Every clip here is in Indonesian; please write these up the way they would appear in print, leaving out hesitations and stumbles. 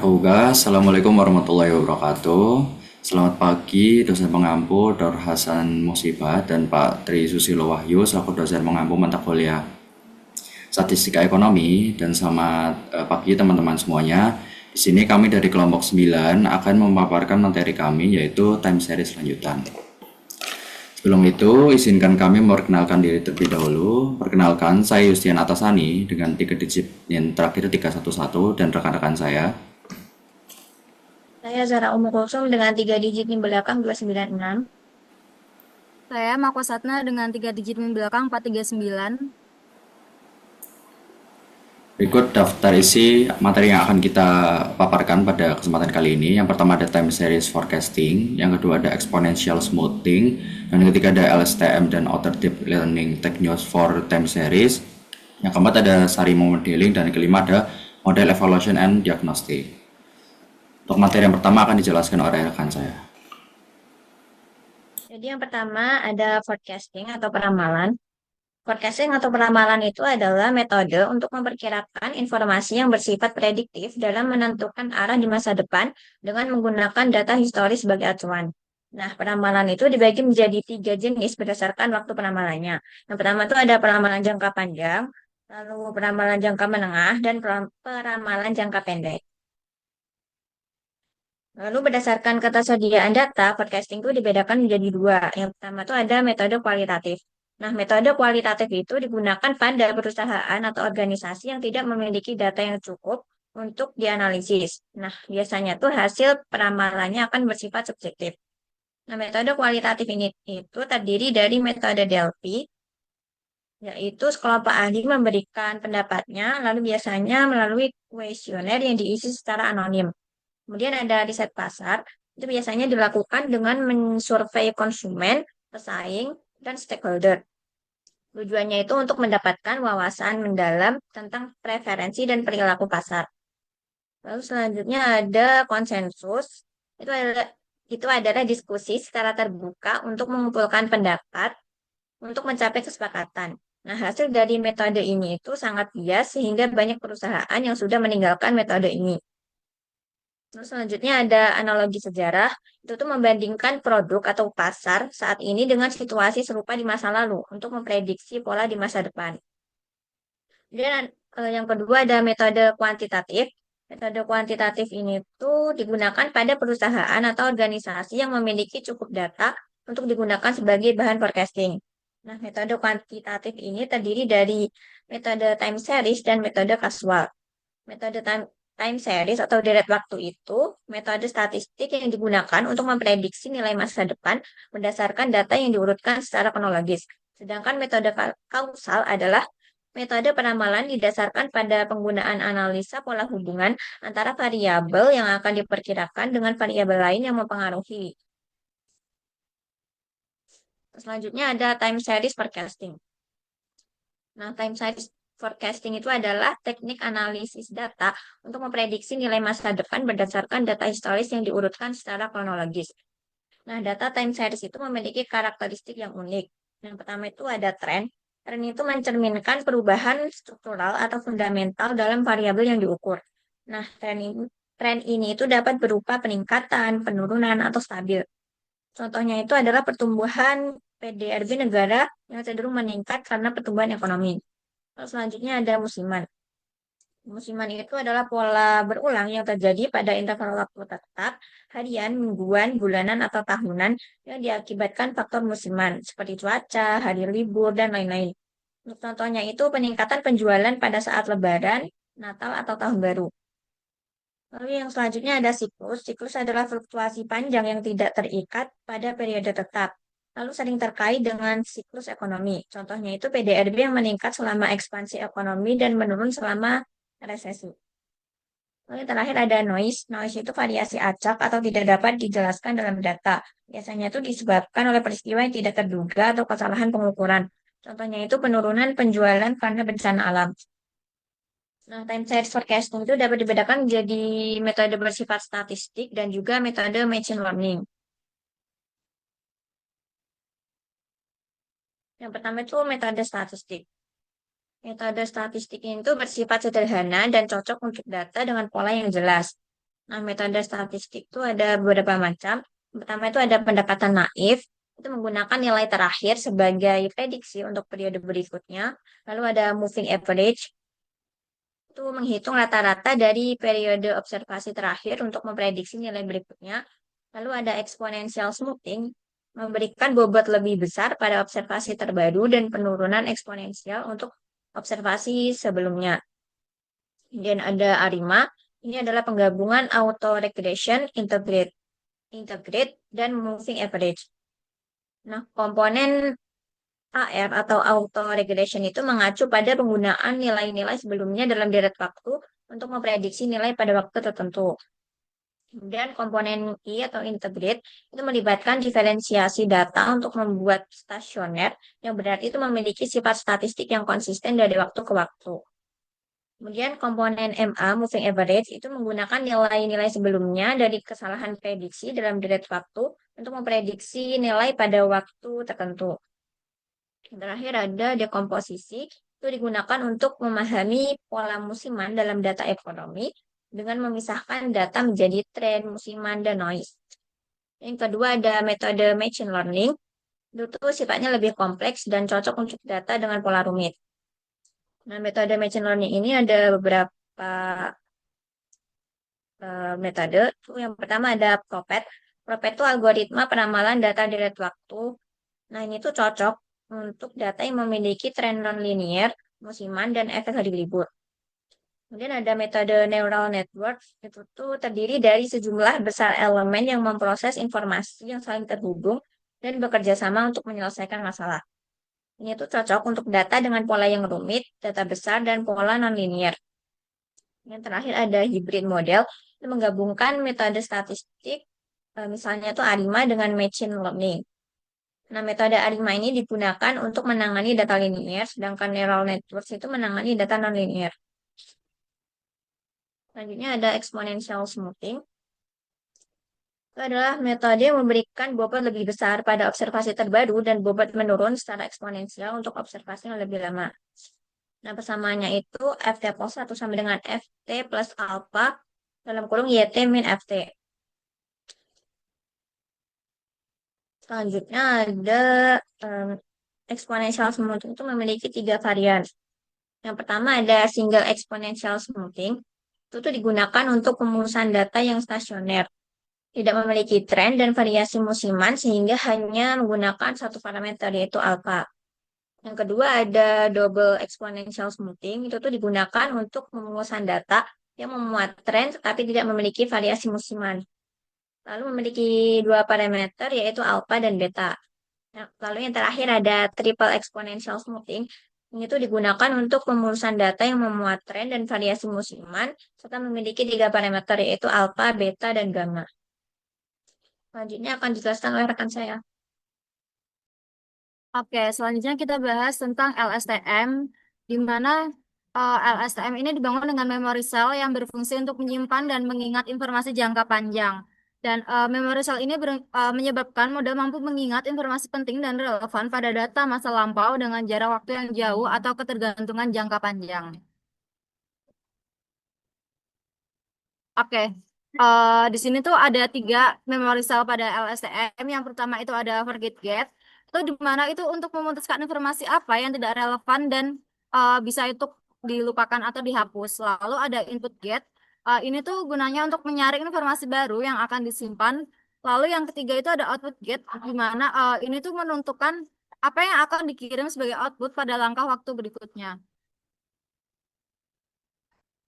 Huga, Assalamualaikum warahmatullahi wabarakatuh. Selamat pagi, dosen pengampu Dr. Hasan Musibah dan Pak Tri Susilo Wahyu selaku dosen pengampu mata kuliah Statistika Ekonomi. Dan selamat pagi teman-teman semuanya. Di sini kami dari kelompok 9 akan memaparkan materi kami yaitu time series lanjutan. Sebelum itu, izinkan kami memperkenalkan diri terlebih dahulu. Perkenalkan, saya Yustian Atasani dengan 3 digit yang terakhir 311 dan rekan-rekan saya. Saya Zara Umur Kulsum dengan 3 digit di belakang 296. Saya Mako Satna dengan 3 digit min belakang 439. Berikut daftar isi materi yang akan kita paparkan pada kesempatan kali ini. Yang pertama ada time series forecasting, yang kedua ada exponential smoothing, dan yang ketiga ada LSTM dan outer deep learning techniques for time series. Yang keempat ada Sarimo modeling, dan yang kelima ada model evaluation and diagnostic. Untuk materi yang pertama akan dijelaskan oleh rekan saya. Jadi yang pertama ada forecasting atau peramalan. Forecasting atau peramalan itu adalah metode untuk memperkirakan informasi yang bersifat prediktif dalam menentukan arah di masa depan dengan menggunakan data historis sebagai acuan. Nah, peramalan itu dibagi menjadi 3 jenis berdasarkan waktu peramalannya. Yang pertama itu ada peramalan jangka panjang, lalu peramalan jangka menengah, dan peramalan jangka pendek. Lalu berdasarkan ketersediaan data, forecasting itu dibedakan menjadi dua. Yang pertama itu ada metode kualitatif. Nah, metode kualitatif itu digunakan pada perusahaan atau organisasi yang tidak memiliki data yang cukup untuk dianalisis. Nah, biasanya tuh hasil peramalannya akan bersifat subjektif. Nah, metode kualitatif ini itu terdiri dari metode Delphi, yaitu sekelompok ahli memberikan pendapatnya, lalu biasanya melalui kuesioner yang diisi secara anonim. Kemudian ada riset pasar, itu biasanya dilakukan dengan mensurvei konsumen, pesaing, dan stakeholder. Tujuannya itu untuk mendapatkan wawasan mendalam tentang preferensi dan perilaku pasar. Lalu selanjutnya ada konsensus, itu adalah diskusi secara terbuka untuk mengumpulkan pendapat untuk mencapai kesepakatan. Nah, hasil dari metode ini itu sangat bias sehingga banyak perusahaan yang sudah meninggalkan metode ini. Terus selanjutnya ada analogi sejarah, itu tuh membandingkan produk atau pasar saat ini dengan situasi serupa di masa lalu untuk memprediksi pola di masa depan. Kemudian yang kedua ada metode kuantitatif. Metode kuantitatif ini tuh digunakan pada perusahaan atau organisasi yang memiliki cukup data untuk digunakan sebagai bahan forecasting. Nah, metode kuantitatif ini terdiri dari metode time series dan metode kasual. Metode time series atau deret waktu itu metode statistik yang digunakan untuk memprediksi nilai masa depan berdasarkan data yang diurutkan secara kronologis. Sedangkan metode kausal adalah metode penamalan didasarkan pada penggunaan analisa pola hubungan antara variabel yang akan diperkirakan dengan variabel lain yang mempengaruhi. Selanjutnya ada time series forecasting. Nah, time series forecasting itu adalah teknik analisis data untuk memprediksi nilai masa depan berdasarkan data historis yang diurutkan secara kronologis. Nah, data time series itu memiliki karakteristik yang unik. Yang pertama itu ada tren. Tren itu mencerminkan perubahan struktural atau fundamental dalam variabel yang diukur. Nah, tren ini itu dapat berupa peningkatan, penurunan, atau stabil. Contohnya itu adalah pertumbuhan PDRB negara yang cenderung meningkat karena pertumbuhan ekonomi. Lalu selanjutnya ada musiman. Musiman itu adalah pola berulang yang terjadi pada interval waktu tetap, harian, mingguan, bulanan, atau tahunan yang diakibatkan faktor musiman, seperti cuaca, hari libur, dan lain-lain. Untuk contohnya itu peningkatan penjualan pada saat Lebaran, Natal, atau Tahun Baru. Lalu yang selanjutnya ada siklus. Siklus adalah fluktuasi panjang yang tidak terikat pada periode tetap. Lalu sering terkait dengan siklus ekonomi. Contohnya itu PDRB yang meningkat selama ekspansi ekonomi dan menurun selama resesi. Lalu yang terakhir ada noise. Noise itu variasi acak atau tidak dapat dijelaskan dalam data. Biasanya itu disebabkan oleh peristiwa yang tidak terduga atau kesalahan pengukuran. Contohnya itu penurunan penjualan karena bencana alam. Nah, time series forecasting itu dapat dibedakan menjadi metode bersifat statistik dan juga metode machine learning. Yang pertama itu metode statistik. Metode statistik itu bersifat sederhana dan cocok untuk data dengan pola yang jelas. Nah, metode statistik itu ada beberapa macam. Pertama itu ada pendekatan naif, itu menggunakan nilai terakhir sebagai prediksi untuk periode berikutnya. Lalu ada moving average, itu menghitung rata-rata dari periode observasi terakhir untuk memprediksi nilai berikutnya. Lalu ada exponential smoothing, memberikan bobot lebih besar pada observasi terbaru dan penurunan eksponensial untuk observasi sebelumnya. Kemudian ada ARIMA, ini adalah penggabungan auto regression, integrate, dan moving average. Nah, komponen AR atau auto regression itu mengacu pada penggunaan nilai-nilai sebelumnya dalam deret waktu untuk memprediksi nilai pada waktu tertentu. Kemudian komponen I atau integrate itu melibatkan diferensiasi data untuk membuat stasioner yang berarti itu memiliki sifat statistik yang konsisten dari waktu ke waktu. Kemudian komponen MA, moving average, itu menggunakan nilai-nilai sebelumnya dari kesalahan prediksi dalam deret waktu untuk memprediksi nilai pada waktu tertentu. Yang terakhir ada dekomposisi, itu digunakan untuk memahami pola musiman dalam data ekonomi dengan memisahkan data menjadi tren, musiman, dan noise. Yang kedua ada metode machine learning, itu tuh sifatnya lebih kompleks dan cocok untuk data dengan pola rumit. Nah, metode machine learning ini ada beberapa metode. Yang pertama ada Propet. Propet itu algoritma penamalan data deret waktu. Nah, ini tuh cocok untuk data yang memiliki tren non-linear, musiman, dan efek hari libur. Kemudian ada metode neural network, itu tuh terdiri dari sejumlah besar elemen yang memproses informasi yang saling terhubung dan bekerja sama untuk menyelesaikan masalah. Ini tuh cocok untuk data dengan pola yang rumit, data besar, dan pola non-linear. Yang terakhir ada hybrid model, itu menggabungkan metode statistik, misalnya itu ARIMA dengan machine learning. Nah, metode ARIMA ini digunakan untuk menangani data linear, sedangkan neural networks itu menangani data non-linear. Selanjutnya ada exponential smoothing. Itu adalah metode yang memberikan bobot lebih besar pada observasi terbaru dan bobot menurun secara eksponensial untuk observasi yang lebih lama. Nah, persamaannya itu FT plus 1 sama dengan FT plus alpha dalam kurung YT min FT. Selanjutnya ada exponential smoothing itu memiliki 3 varian. Yang pertama ada single exponential smoothing. Itu tuh digunakan untuk pemusatan data yang stasioner. Tidak memiliki tren dan variasi musiman sehingga hanya menggunakan satu parameter yaitu alpha. Yang kedua ada double exponential smoothing. Itu tuh digunakan untuk pemusatan data yang memuat tren tetapi tidak memiliki variasi musiman. Lalu memiliki 2 parameter yaitu alpha dan beta. Nah, lalu yang terakhir ada triple exponential smoothing. Ini tuh digunakan untuk pemulusan data yang memuat tren dan variasi musiman serta memiliki 3 parameter yaitu alpha, beta, dan gamma. Selanjutnya akan dijelaskan oleh rekan saya. Oke, selanjutnya kita bahas tentang LSTM, di mana LSTM ini dibangun dengan memory cell yang berfungsi untuk menyimpan dan mengingat informasi jangka panjang. Dan memory cell ini menyebabkan model mampu mengingat informasi penting dan relevan pada data masa lampau dengan jarak waktu yang jauh atau ketergantungan jangka panjang. Oke, di sini tuh ada 3 memory cell pada LSTM. Yang pertama itu ada forget get, itu di mana itu untuk memutuskan informasi apa yang tidak relevan dan bisa itu dilupakan atau dihapus. Lalu ada input get, ini tuh gunanya untuk menyaring informasi baru yang akan disimpan. Lalu yang ketiga itu ada output get, di mana ini tuh menentukan apa yang akan dikirim sebagai output pada langkah waktu berikutnya.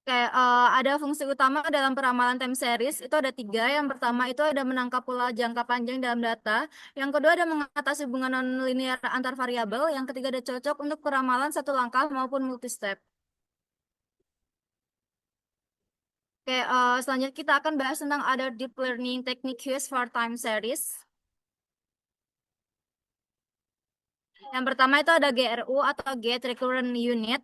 Kayak ada fungsi utama dalam peramalan time series itu ada 3. Yang pertama itu ada menangkap pola jangka panjang dalam data. Yang kedua ada mengatasi hubungan nonlinear antar variabel. Yang ketiga ada cocok untuk peramalan satu langkah maupun multi-step. Oke, selanjutnya kita akan bahas tentang other deep learning technique used for time series. Yang pertama itu ada GRU atau Get Recurrent Unit.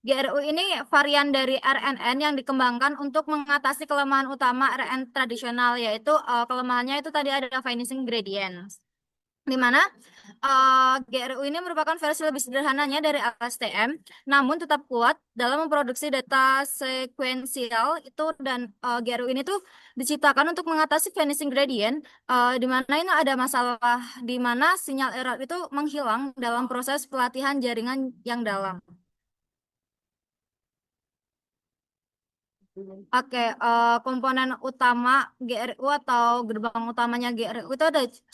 GRU ini varian dari RNN yang dikembangkan untuk mengatasi kelemahan utama RNN tradisional, yaitu kelemahannya itu tadi ada vanishing gradient. di mana GRU ini merupakan versi lebih sederhananya dari LSTM, namun tetap kuat dalam memproduksi data sekuensial itu, dan GRU ini tuh diciptakan untuk mengatasi vanishing gradient, di mana ini ada masalah di mana sinyal error itu menghilang dalam proses pelatihan jaringan yang dalam. Oke, komponen utama GRU atau gerbang utamanya GRU itu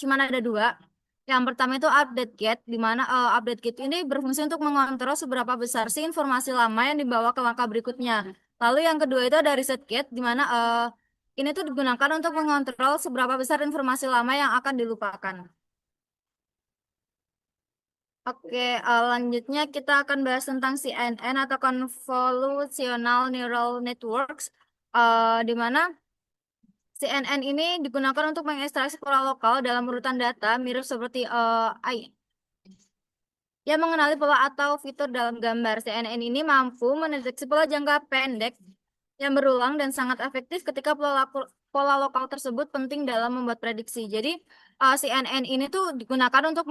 cuma ada dua. Yang pertama itu update gate, di mana update gate ini berfungsi untuk mengontrol seberapa besar sih informasi lama yang dibawa ke langkah berikutnya. Lalu yang kedua itu ada reset gate, di mana ini tuh digunakan untuk mengontrol seberapa besar informasi lama yang akan dilupakan. Oke, lanjutnya kita akan bahas tentang CNN atau Convolutional Neural Networks, di mana CNN ini digunakan untuk mengekstraksi pola lokal dalam urutan data mirip seperti yang mengenali pola atau fitur dalam gambar. CNN ini mampu mendeteksi pola jangka pendek yang berulang dan sangat efektif ketika pola lokal tersebut penting dalam membuat prediksi. Jadi CNN ini tuh digunakan untuk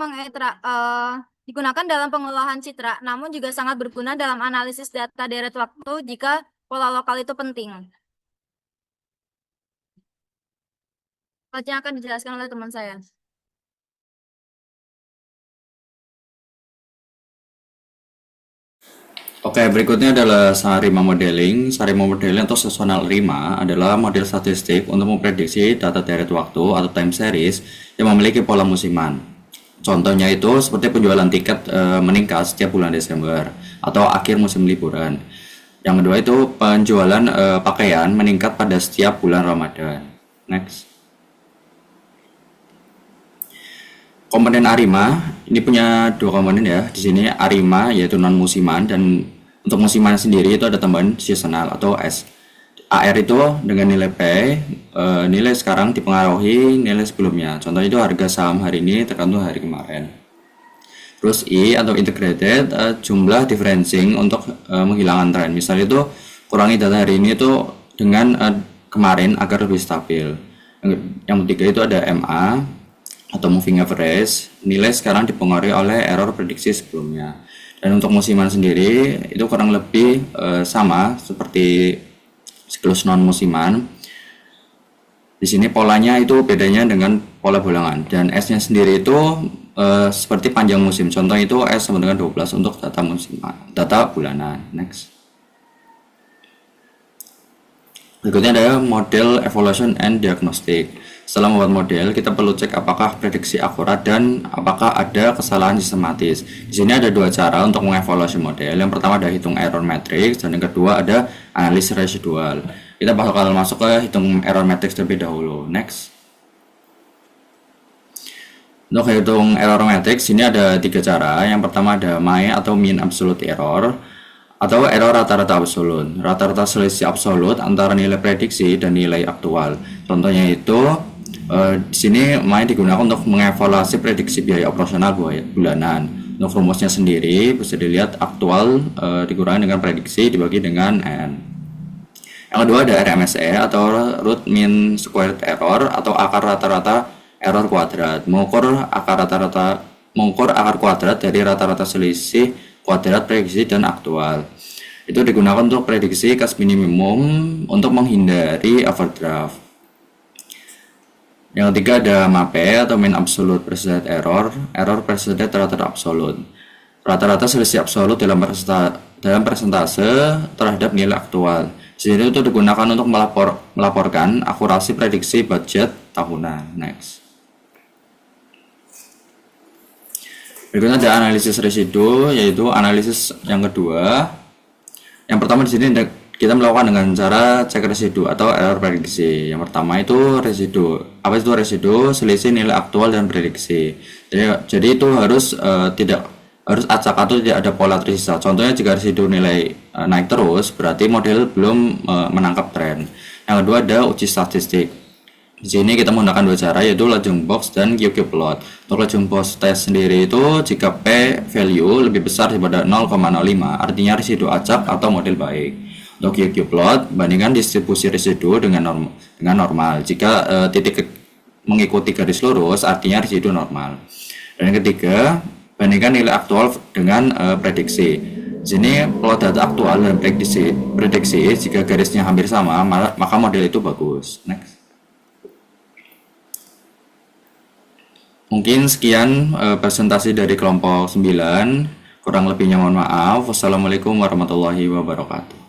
digunakan dalam pengolahan citra, namun juga sangat berguna dalam analisis data deret waktu jika pola lokal itu penting. Selanjutnya akan dijelaskan oleh teman saya. Oke, berikutnya adalah Sarima Modeling. Sarima Modeling atau seasonal rima adalah model statistik untuk memprediksi data deret waktu atau time series yang memiliki pola musiman. Contohnya itu seperti penjualan tiket meningkat setiap bulan Desember atau akhir musim liburan. Yang kedua itu penjualan pakaian meningkat pada setiap bulan Ramadan. Next. Komponen Arima ini punya dua komponen ya. Di sini Arima yaitu non musiman, dan untuk musiman sendiri itu ada tambahan seasonal atau S. AR itu dengan nilai P, nilai sekarang dipengaruhi nilai sebelumnya. Contohnya itu harga saham hari ini tergantung hari kemarin. Terus I atau integrated, jumlah differencing untuk menghilangkan tren. Misalnya itu kurangi data hari ini itu dengan kemarin agar lebih stabil. Yang ketiga itu ada MA atau moving average, nilai sekarang dipengaruhi oleh error prediksi sebelumnya. Dan untuk musiman sendiri itu kurang lebih sama seperti siklus non musiman. Di sini polanya itu bedanya dengan pola bulangan, dan S-nya sendiri itu seperti panjang musim. Contoh itu S sama dengan 12 untuk data musiman, data bulanan. Next. Berikutnya ada model evaluation and diagnostic. Setelah membuat model, kita perlu cek apakah prediksi akurat dan apakah ada kesalahan sistematis. Di sini ada dua cara untuk mengevaluasi model. Yang pertama ada hitung error matrix, dan yang kedua ada analisis residual. Kita bakal masuk ke hitung error matrix terlebih dahulu. Next. Untuk hitung error matrix, ini ada tiga cara. Yang pertama ada MAE atau mean absolute error, atau error rata-rata absolut. Rata-rata selisih absolut antara nilai prediksi dan nilai aktual. Contohnya itu di sini MAE digunakan untuk mengevaluasi prediksi biaya operasional bulanan. Untuk rumusnya sendiri bisa dilihat aktual dikurangi dengan prediksi dibagi dengan N. Yang kedua ada RMSE atau root mean squared error atau akar rata-rata error kuadrat. Mengukur akar kuadrat dari rata-rata selisih kuadrat prediksi dan aktual. Itu digunakan untuk prediksi cost minimum untuk menghindari overdraft. Yang ketiga ada MAPE atau mean absolute precedent error, error precedent rata-rata absolut. Rata-rata selisih absolut dalam persentase terhadap nilai aktual. Jadi itu digunakan untuk melaporkan akurasi prediksi budget tahunan. Next. Berikutnya ada analisis residu, yaitu analisis yang kedua. Yang pertama di sini kita melakukan dengan cara cek residu atau error prediksi. Yang pertama itu residu. Apa itu residu? Selisih nilai aktual dan prediksi. Jadi itu harus tidak harus acak atau tidak ada pola tersisa. Contohnya jika residu nilai naik terus, berarti model belum menangkap tren. Yang kedua ada uji statistik. Di sini kita menggunakan dua cara, yaitu Legend Box dan QQ Plot. Untuk Legend Box test sendiri itu jika P value lebih besar daripada 0,05, artinya residu acak atau model baik. Untuk QQ Plot, bandingkan distribusi residu dengan normal. Jika mengikuti garis lurus, artinya residu normal. Dan yang ketiga, bandingkan nilai aktual dengan prediksi. Di sini kalau data aktual dan prediksi jika garisnya hampir sama, maka model itu bagus. Next. Mungkin sekian presentasi dari kelompok 9. Kurang lebihnya mohon maaf. Wassalamualaikum warahmatullahi wabarakatuh.